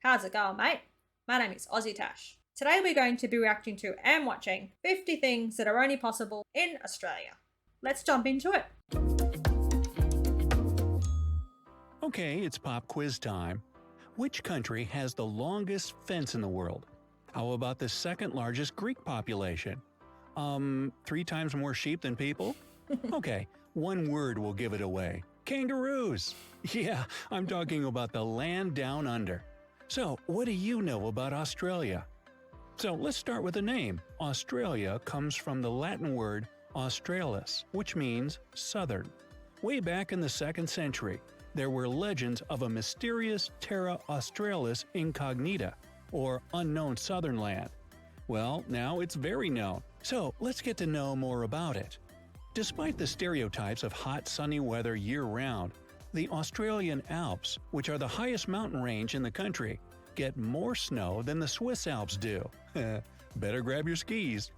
How's it going, mate? My name is AussieTash. Today we're going to be reacting to and watching 50 things that are only possible in Australia. Let's jump into it. Okay, it's pop quiz time. Which country has the longest fence in the world? How about the second largest Greek population? 3 times more sheep than people? Okay, one word will give it away. Kangaroos! Yeah, I'm talking about the land down under. So, what do you know about Australia? So, let's start with the name. Australia comes from the Latin word australis, which means southern. Way back in the 2nd century, there were legends of a mysterious Terra Australis Incognita, or unknown southern land. Well, now it's very known, so let's get to know more about it. Despite the stereotypes of hot, sunny weather year-round, the Australian Alps, which are the highest mountain range in the country, get more snow than the Swiss Alps do. Better grab your skis.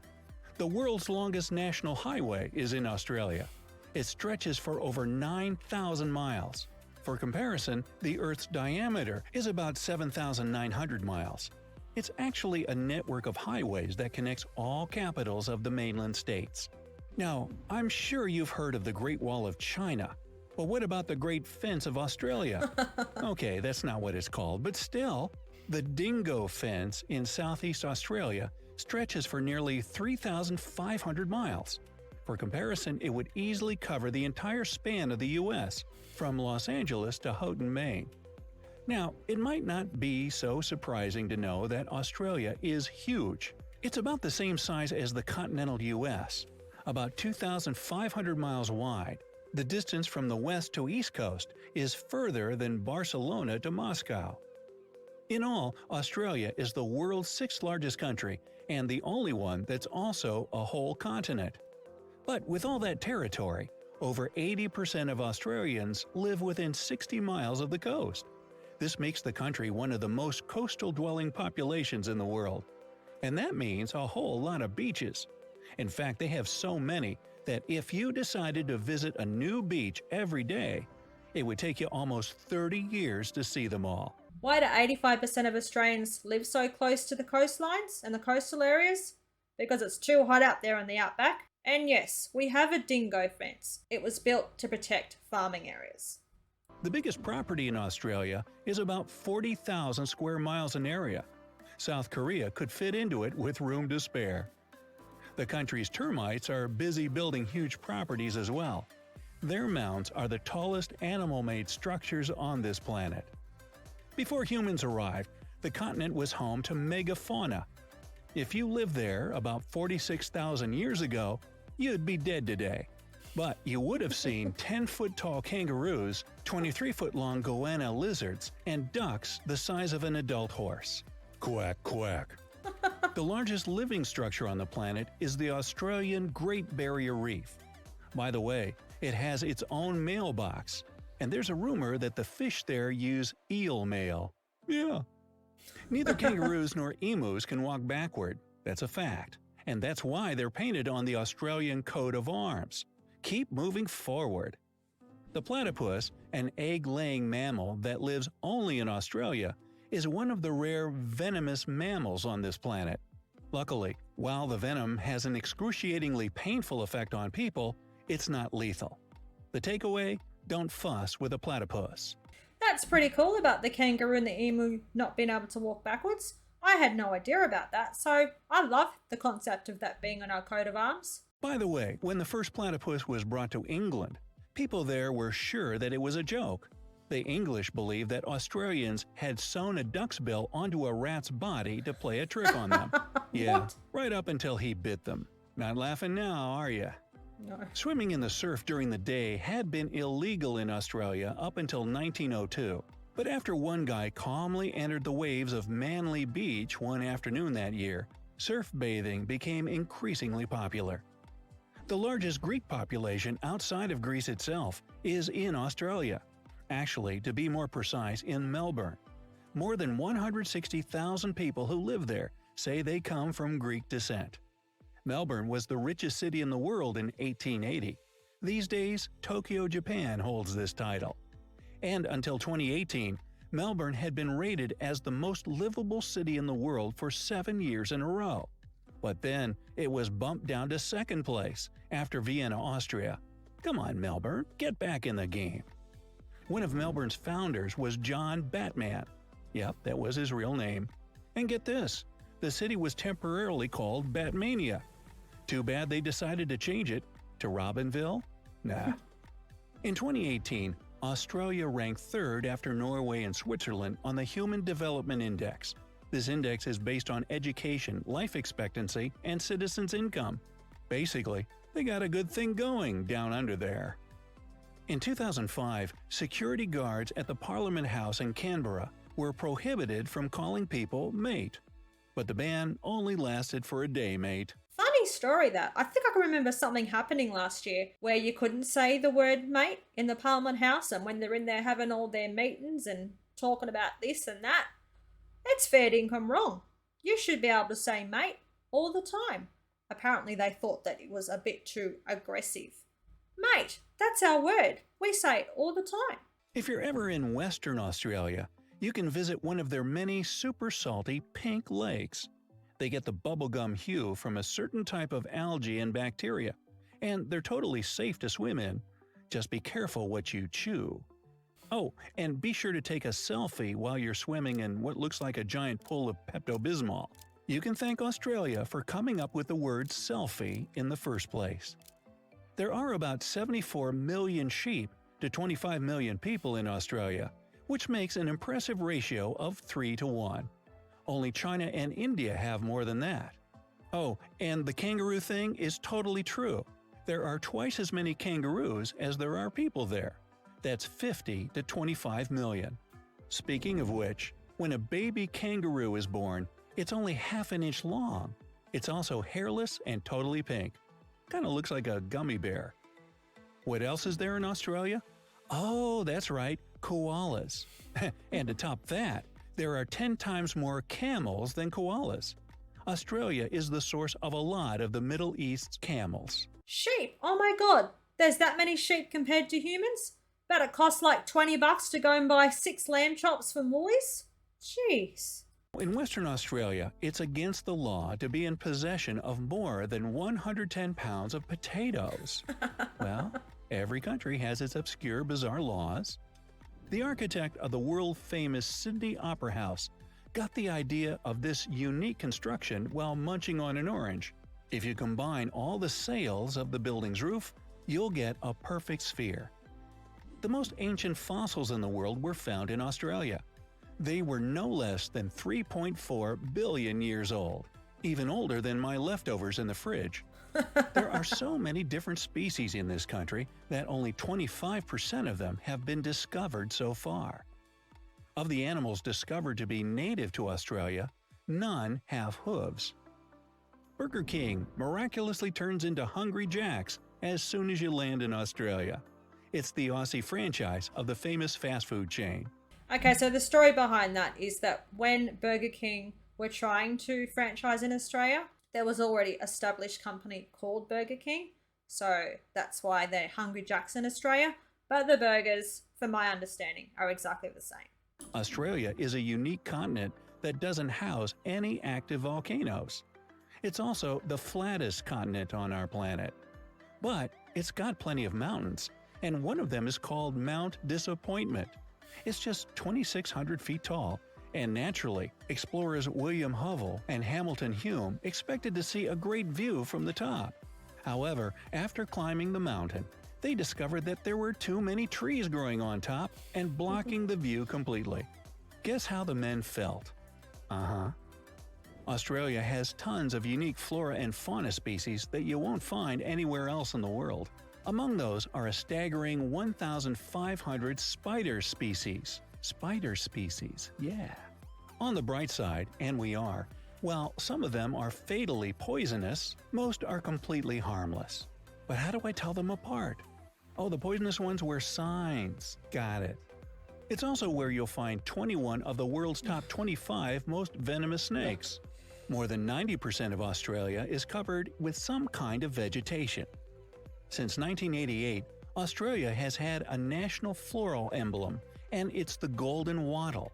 The world's longest national highway is in Australia. It stretches for over 9,000 miles. For comparison, the Earth's diameter is about 7,900 miles. It's actually a network of highways that connects all capitals of the mainland states. Now, I'm sure you've heard of the Great Wall of China. But what about the Great Fence of Australia? Okay, that's not what it's called, but still. The Dingo Fence in Southeast Australia stretches for nearly 3,500 miles. For comparison, it would easily cover the entire span of the U.S., from Los Angeles to Houghton, Maine. Now, it might not be so surprising to know that Australia is huge. It's about the same size as the continental U.S., about 2,500 miles wide. The distance from the west to east coast is further than Barcelona to Moscow. In all, Australia is the world's 6th largest country and the only one that's also a whole continent. But with all that territory, over 80% of Australians live within 60 miles of the coast. This makes the country one of the most coastal-dwelling populations in the world. And that means a whole lot of beaches. In fact, they have so many that if you decided to visit a new beach every day, it would take you almost 30 years to see them all. Why do 85% of Australians live so close to the coastlines and the coastal areas? Because it's too hot out there in the outback. And yes, we have a dingo fence. It was built to protect farming areas. The biggest property in Australia is about 40,000 square miles in area. South Korea could fit into it with room to spare. The country's termites are busy building huge properties as well. Their mounds are the tallest animal-made structures on this planet. Before humans arrived, the continent was home to megafauna. If you lived there about 46,000 years ago, you'd be dead today. But you would have seen 10-foot-tall kangaroos, 23-foot-long goanna lizards, and ducks the size of an adult horse. Quack, quack. The largest living structure on the planet is the Australian Great Barrier Reef. By the way, it has its own mailbox, and there's a rumor that the fish there use eel mail. Yeah. Neither kangaroos nor emus can walk backward. That's a fact. And that's why they're painted on the Australian coat of arms. Keep moving forward. The platypus, an egg-laying mammal that lives only in Australia, is one of the rare venomous mammals on this planet. Luckily, while the venom has an excruciatingly painful effect on people, it's not lethal. The takeaway? Don't fuss with a platypus. That's pretty cool about the kangaroo and the emu not being able to walk backwards. I had no idea about that, so I love the concept of that being on our coat of arms. By the way, when the first platypus was brought to England, people there were sure that it was a joke. The English believed that Australians had sewn a duck's bill onto a rat's body to play a trick on them. Yeah, What? right up until he bit them. Not laughing now, are ya? No. Swimming in the surf during the day had been illegal in Australia up until 1902. But after one guy calmly entered the waves of Manly Beach one afternoon that year, surf bathing became increasingly popular. The largest Greek population outside of Greece itself is in Australia. Actually, to be more precise, in Melbourne. More than 160,000 people who live there say they come from Greek descent. Melbourne was the richest city in the world in 1880. These days, Tokyo, Japan holds this title. And until 2018, Melbourne had been rated as the most livable city in the world for 7 years in a row. But then it was bumped down to second place after Vienna, Austria. Come on, Melbourne, get back in the game. One of Melbourne's founders was John Batman. Yep, that was his real name. And get this, the city was temporarily called Batmania. Too bad they decided to change it to Robinville? Nah. In 2018, Australia ranked third after Norway and Switzerland on the Human Development Index. This index is based on education, life expectancy, and citizens' income. Basically, they got a good thing going down under there. In 2005, security guards at the Parliament House in Canberra were prohibited from calling people mate. But the ban only lasted for a day, mate. Funny story that. I think I can remember something happening last year where you couldn't say the word mate in the Parliament House, and when they're in there having all their meetings and talking about this and that, it's fair dinkum wrong. You should be able to say mate all the time. Apparently they thought that it was a bit too aggressive. Mate, that's our word. We say it all the time. If you're ever in Western Australia, you can visit one of their many super salty pink lakes. They get the bubblegum hue from a certain type of algae and bacteria, and they're totally safe to swim in. Just be careful what you chew. Oh, and be sure to take a selfie while you're swimming in what looks like a giant pool of Pepto-Bismol. You can thank Australia for coming up with the word selfie in the first place. There are about 74 million sheep to 25 million people in Australia, which makes an impressive ratio of 3 to 1. Only China and India have more than that. Oh, and the kangaroo thing is totally true. There are twice as many kangaroos as there are people there. That's 50 to 25 million. Speaking of which, when a baby kangaroo is born, it's only half an inch long. It's also hairless and totally pink. Kinda looks like a gummy bear. What else is there in Australia? Oh, that's right, koalas. And to top that, there are 10 times more camels than koalas. Australia is the source of a lot of the Middle East's camels. Sheep? Oh my god, there's that many sheep compared to humans? Bet it costs like $20 to go and buy 6 lamb chops from Woolies? Jeez. In Western Australia, it's against the law to be in possession of more than 110 pounds of potatoes. Well, every country has its obscure, bizarre laws. The architect of the world-famous Sydney Opera House got the idea of this unique construction while munching on an orange. If you combine all the sails of the building's roof, you'll get a perfect sphere. The most ancient fossils in the world were found in Australia. They were no less than 3.4 billion years old, even older than my leftovers in the fridge. There are so many different species in this country that only 25% of them have been discovered so far. Of the animals discovered to be native to Australia, none have hooves. Burger King miraculously turns into Hungry Jack's as soon as you land in Australia. It's the Aussie franchise of the famous fast food chain. Okay, so the story behind that is that when Burger King were trying to franchise in Australia, there was already an established company called Burger King. So that's why they're Hungry Jacks in Australia. But the burgers, from my understanding, are exactly the same. Australia is a unique continent that doesn't house any active volcanoes. It's also the flattest continent on our planet. But it's got plenty of mountains, and one of them is called Mount Disappointment. It's just 2,600 feet tall, and naturally, explorers William Hovell and Hamilton Hume expected to see a great view from the top. However, after climbing the mountain, they discovered that there were too many trees growing on top and blocking the view completely. Guess how the men felt? Australia has tons of unique flora and fauna species that you won't find anywhere else in the world. Among those are a staggering 1,500 spider species. Spider species, yeah. On the bright side, and we are, while some of them are fatally poisonous, most are completely harmless. But how do I tell them apart? Oh, the poisonous ones wear signs. Got it. It's also where you'll find 21 of the world's top 25 most venomous snakes. More than 90% of Australia is covered with some kind of vegetation. Since 1988, Australia has had a national floral emblem, and it's the golden wattle.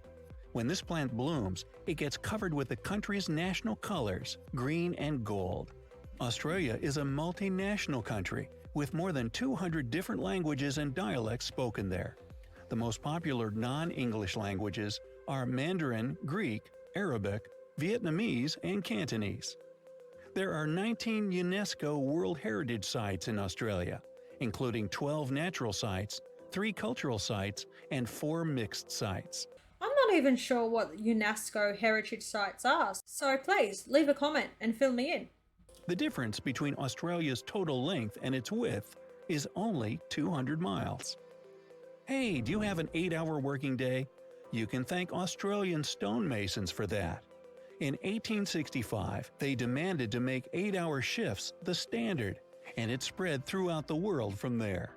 When this plant blooms, it gets covered with the country's national colors, green and gold. Australia is a multinational country with more than 200 different languages and dialects spoken there. The most popular non-English languages are Mandarin, Greek, Arabic, Vietnamese, and Cantonese. There are 19 UNESCO World Heritage Sites in Australia, including 12 natural sites, 3 cultural sites, and 4 mixed sites. I'm not even sure what UNESCO heritage sites are, so please leave a comment and fill me in. The difference between Australia's total length and its width is only 200 miles. Hey, do you have an 8-hour working day? You can thank Australian stonemasons for that. In 1865, they demanded to make 8-hour shifts the standard, and it spread throughout the world from there.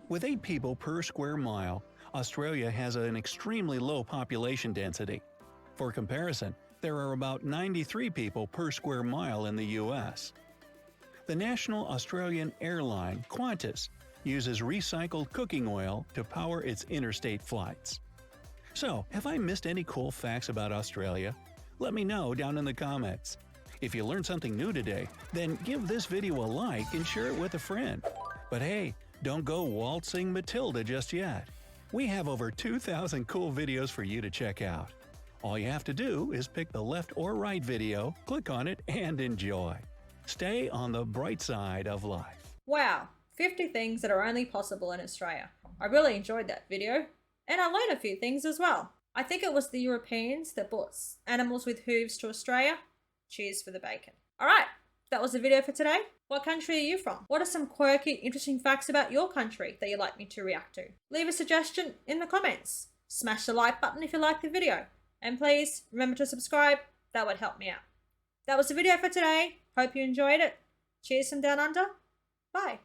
With 8 people per square mile, Australia has an extremely low population density. For comparison, there are about 93 people per square mile in the US. The national Australian airline, Qantas, uses recycled cooking oil to power its interstate flights. So, have I missed any cool facts about Australia? Let me know down in the comments. If you learned something new today, then give this video a like and share it with a friend. But hey, don't go waltzing Matilda just yet. We have over 2,000 cool videos for you to check out. All you have to do is pick the left or right video, click on it, and enjoy. Stay on the bright side of life. Wow, 50 things that are only possible in Australia. I really enjoyed that video, and I learned a few things as well. I think it was the Europeans that brought animals with hooves to Australia. Cheers for the bacon. Alright, that was the video for today. What country are you from? What are some quirky, interesting facts about your country that you'd like me to react to? Leave a suggestion in the comments. Smash the like button if you liked the video. And please remember to subscribe, that would help me out. That was the video for today. Hope you enjoyed it. Cheers from down under. Bye.